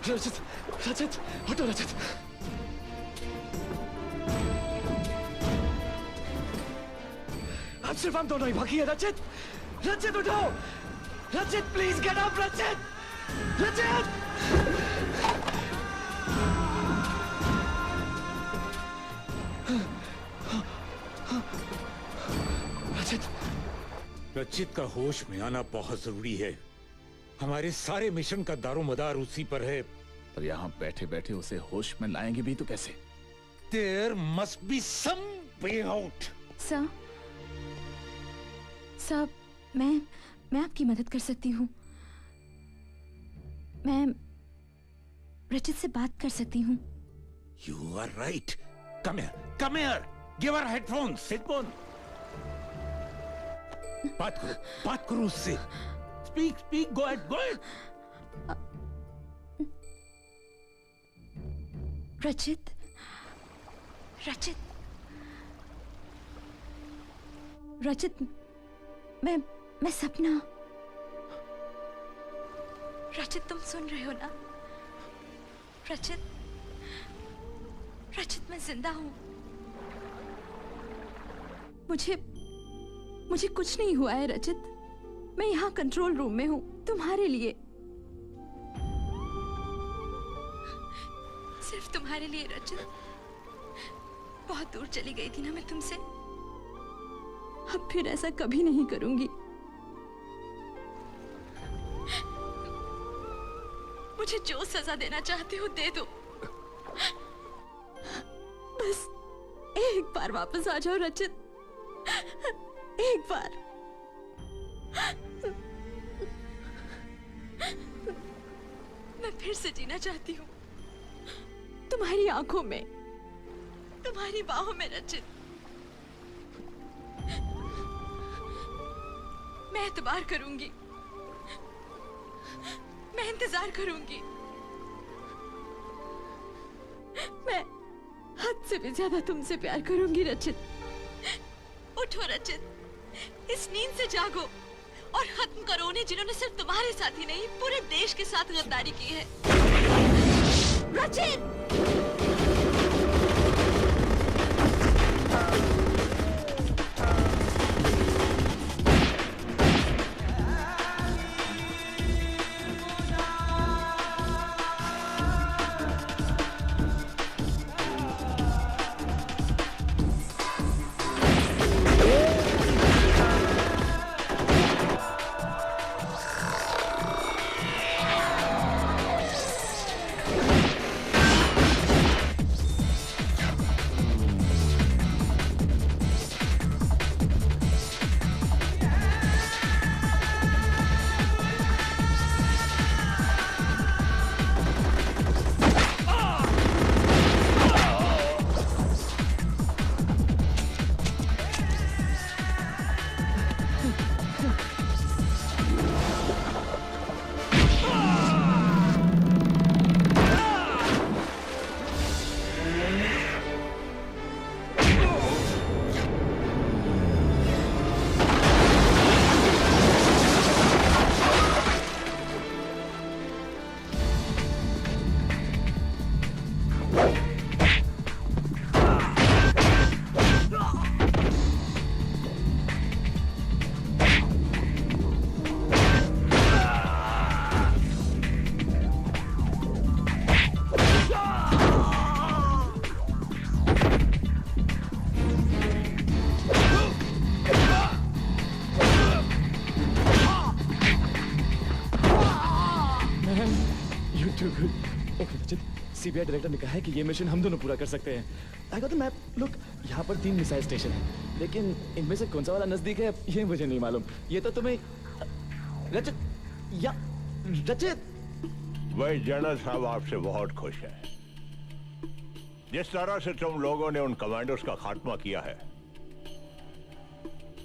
रजत, रजत, हटो रजत। अब सिर्फ हम दोनों ही बाकी है रजत। रजत उठो, रजत प्लीज गेट अप रजत, रजत। रजत, रचित का होश में आना बहुत जरूरी है। हमारे सारे मिशन का दारोमदार उसी पर है। पर यहाँ बैठे बैठे उसे होश में लाएंगे भी तो कैसे? There must be some way out. Sir, मैं आपकी मदद कर सकती हूँ। मैं रचित से बात कर सकती हूँ। You are right. Come here. Come here. Give her headphones. Headphone. बात करो उससे। Speak. Go ahead. रचित, मैं सपना। रचित, तुम सुन रहे हो ना? रचित, मैं जिंदा हूँ। मुझे कुछ नहीं हुआ है रचित। मैं यहाँ कंट्रोल रूम में हूँ तुम्हारे लिए, सिर्फ तुम्हारे लिए रचित। बहुत दूर चली गई थी ना मैं तुमसे। अब फिर ऐसा कभी नहीं करूंगी। मुझे जो सजा देना चाहते हो दे दो। बस एक बार वापस आ जाओ रचित, एक बार। मैं फिर से जीना चाहती हूँ तुम्हारी आंखों में, तुम्हारी बाहों में रचित। मैं एतबार करूंगी, मैं इंतजार करूंगी। मैं हद से भी ज्यादा तुमसे प्यार करूंगी रचित। उठो रचित, इस नींद से जागो और खत्म करो उन्हें जिन्होंने सिर्फ तुम्हारे साथ ही नहीं पूरे देश के साथ गद्दारी की है। रचित! सीबीआई डायरेक्टर ने कहा है कि ये मिशन हम दोनों पूरा कर सकते हैं। I got the map. Look, यहाँ पर 3 मिसाइल स्टेशन है, लेकिन इनमें से कौन सा वाला नजदीक है ये मुझे नहीं मालूम। ये तो तुम्हें रचित वही जनरल साहब आपसे बहुत खुश है। जिस तरह से तुम लोगों ने उन कमांडोज का खात्मा किया है,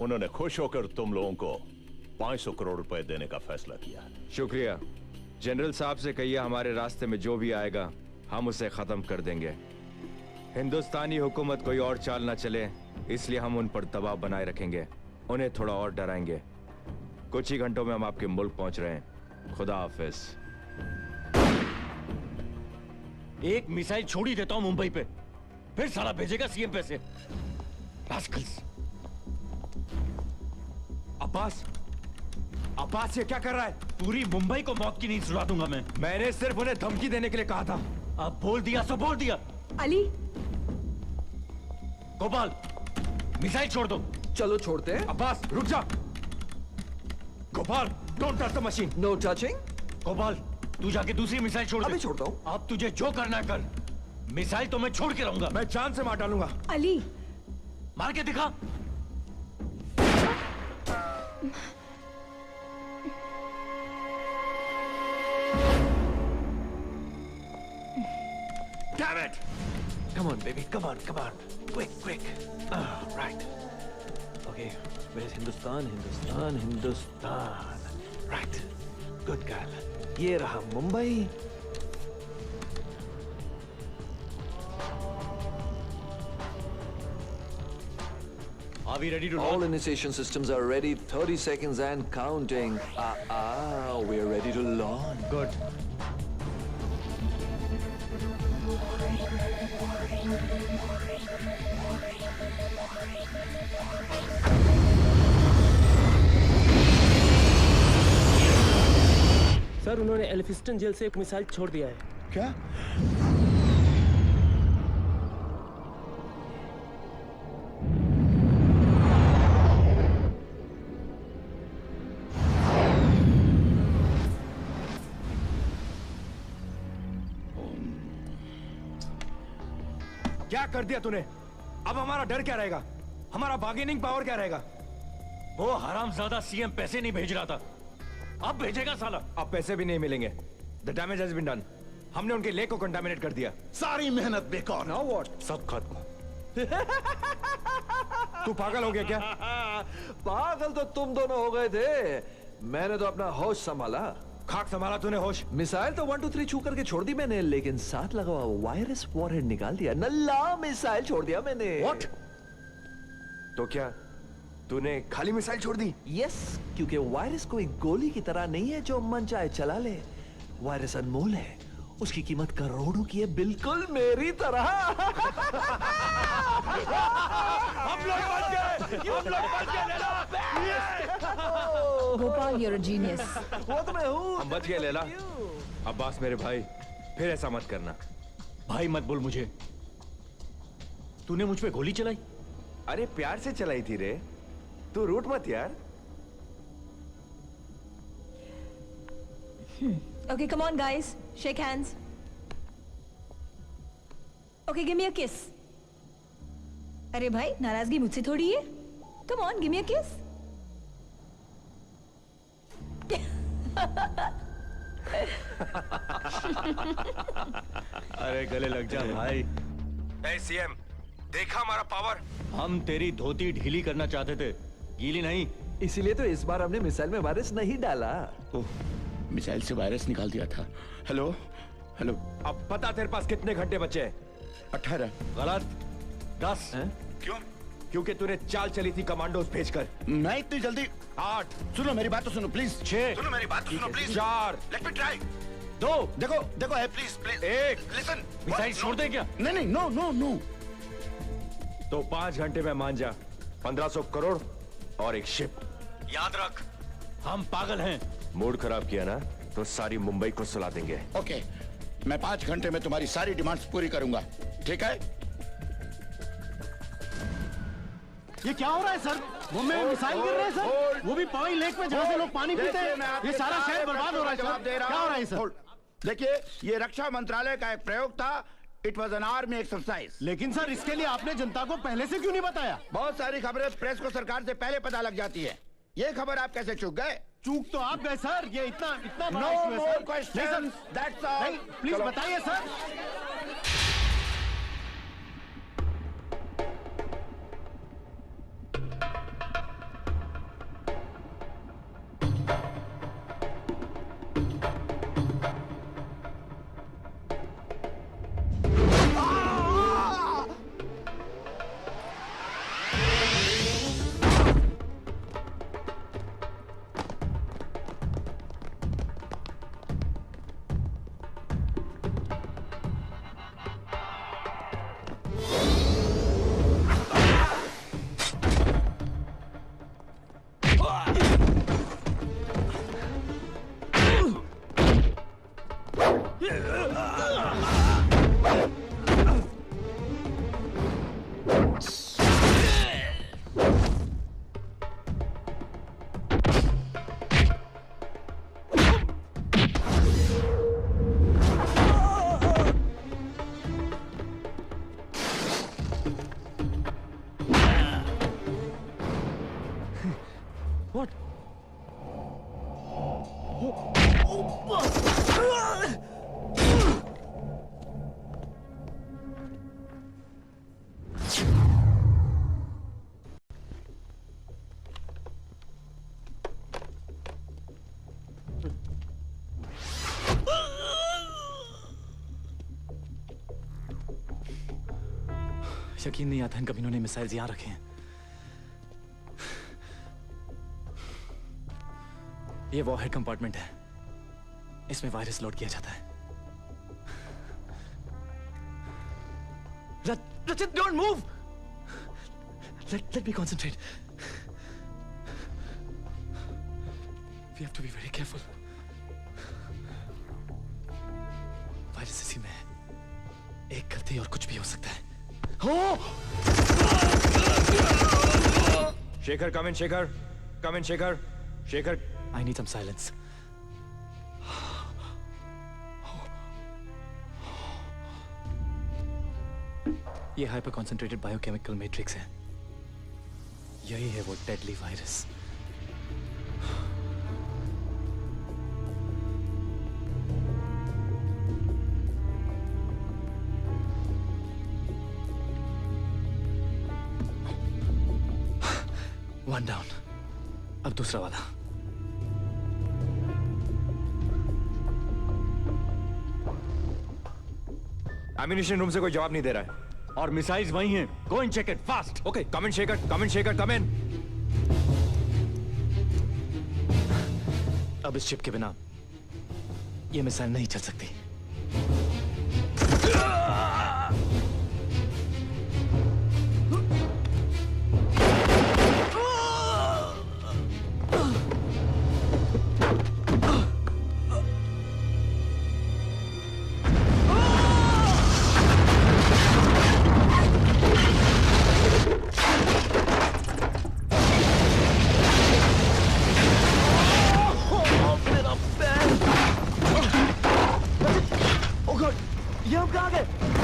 उन्होंने खुश होकर तुम लोगों को 500 करोड़ रुपए देने का फैसला किया है। शुक्रिया। जनरल साहब से कहिए हमारे रास्ते में जो भी आएगा हम उसे खत्म कर देंगे। हिंदुस्तानी हुकूमत कोई और चाल ना चले, इसलिए हम उन पर दबाव बनाए रखेंगे, उन्हें थोड़ा और डराएंगे। कुछ ही घंटों में हम आपके मुल्क पहुंच रहे हैं। खुदा हाफिज। एक मिसाइल छोड़ ही देता हूं मुंबई पे, फिर साला भेजेगा सीएम पैसे। रास्कल्स। अब्बास, अब्बास ये क्या कर रहा है? पूरी मुंबई को मौत की नींद सुला दूंगा मैं। मैंने सिर्फ उन्हें धमकी देने के लिए कहा था। अब बोल दिया सो बोल दिया। अली, गोपाल, मिसाइल छोड़ दो। चलो छोड़ते हैं। अब्बास रुक जा। Gopal, don't touch the machine. No touching. Gopal, तू जाके दूसरी मिसाइल छोड़ दे। अभी छोड़ता हूँ। अब तुझे जो करना है कर, मिसाइल तो मैं छोड़ के रहूंगा। मैं जान से मार डालूंगा। अली, मार के दिखा। Damn it! Come on, baby. Come on, come on. Quick, quick. Right. Okay. Where's Hindustan? Hindustan, Hindustan. Right. Good girl. ये रहा Mumbai. Are we ready to All launch? initiation systems are ready. 30 seconds and counting. We're ready to launch. Good. Sir, उन्होंने Elphinstone jail से एक missile छोड़ दिया है। क्या? क्या कर दिया तूने? अब हमारा डर क्या रहेगा? हमारा बार्गेनिंग पावर क्या रहेगा? वो हरामजादा सीएम पैसे नहीं भेज रहा था, अब भेजेगा साला। अब पैसे भी नहीं मिलेंगे। The damage has been done. हमने उनके लेक को कंटामिनेट कर दिया। सारी मेहनत बेकार। Now what? सब खत्म। तू पागल हो गया क्या? पागल तो तुम दोनों हो गए थे. मैंने तो अपना होश संभाला. खाक संभाला तूने होश? मिसाइल तो 1 2 3 छू करके छोड़ दी मैंने, लेकिन साथ लगा हुआ वायरस वॉरहेड निकाल दिया. नल्ला मिसाइल छोड़ दिया मैंने. What? तो क्या तूने खाली मिसाइल छोड़ दी? यस, क्योंकि वायरस कोई गोली की तरह नहीं है जो मन चाहे चला ले. वायरस अनमोल है, उसकी कीमत करोड़ों की है, बिल्कुल मेरी तरह. हम लोग बच गए Laila. Gopal, you're a genius. वो तो मैं हूँ. हम बच गए लैला. अब्बास मेरे भाई, फिर ऐसा मत करना. भाई मत बोल मुझे. तूने मुझ पे गोली चलाई? अरे प्यार से चलाई थी रे. तू रूठ मत यार. Okay, come on, guys. Shake hands. Okay, give me a kiss. अरे भाई, नाराजगी मुझसे थोड़ी है. Come on, give me a kiss. अरे गले लग जा भाई. ए सीएम, देखा हमारा पावर? हम तेरी धोती ढीली करना चाहते थे, गीली नहीं. इसीलिए तो इस बार हमने मिसाइल में वायरस नहीं डाला. मिसाइल से वायरस निकाल दिया था. Hello hello. अब पता तेरे पास कितने घंटे बचे हैं? 18. गलत. 10. क्यों? क्योंकि तूने चाल चली थी कमांडोज भेजकर. मैं इतनी जल्दी? 8. सुनो मेरी बात तो सुनो प्लीज. 6. सुनो मेरी बात तो सुनो प्लीज. 4. Let me try. 2. देखो देखो है प्लीज प्लीज. 1. लिसन. मिसाइल छोड़ दे क्या? नहीं नहीं नो नो नो. तो 5 घंटे में मान जा. 1500 करोड़ और एक शिप. याद रख, हम पागल हैं. मूड खराब किया ना तो सारी मुंबई को सुला देंगे. ओके, मैं 5 घंटे में तुम्हारी सारी डिमांड्स पूरी करूंगा. ठीक है? ये क्या हो रहा है सर? मुंबई में मिसाइल गिर रहे हैं सर. वो भी पवई लेक में जहाँ से लोग पानी पीते हैं. ये सारा शहर बर्बाद हो रहा है सर. क्या हो रहा है सर? देखिए, ये रक्षा मंत्रालय का एक प्रयोग था. It was an army exercise. लेकिन सर, इसके लिए आपने जनता को पहले से क्यों नहीं बताया? बहुत सारी खबरें प्रेस को सरकार से पहले पता लग जाती है. ये खबर आप कैसे चूक गए? चूक तो आप गए सर. ये इतना इतना बड़ा नो इशू है more sir. Question. That's all. नहीं, प्लीज बताइए सर. What? यकीन नहीं आता इन कमीनों ने मिसाइल्स यहां रखे हैं। ये वॉरहेड कंपार्टमेंट है, इसमें वायरस लोड किया जाता है। Rachit, don't move! Let me concentrate. We have to be very careful. Virus इसी में है। एक गलती और कुछ भी हो सकता है। Oh! Shekhar, come in, Shekhar. Come in, Shekhar. Shekhar. I need some silence. ये हाइपर कॉन्सेंट्रेटेड बायोकेमिकल मैट्रिक्स है। यही है वो डेडली वायरस। One down. अब दूसरा वाला। एमिनिशन रूम से कोई जवाब नहीं दे रहा है। और मिसाइल्स वही हैं। Go and check it fast. Okay, come in Shekhar, come in Shekhar, come in. अब इस चिप के बिना ये मिसाइल नहीं चल सकती। ये हम कहाँ गए?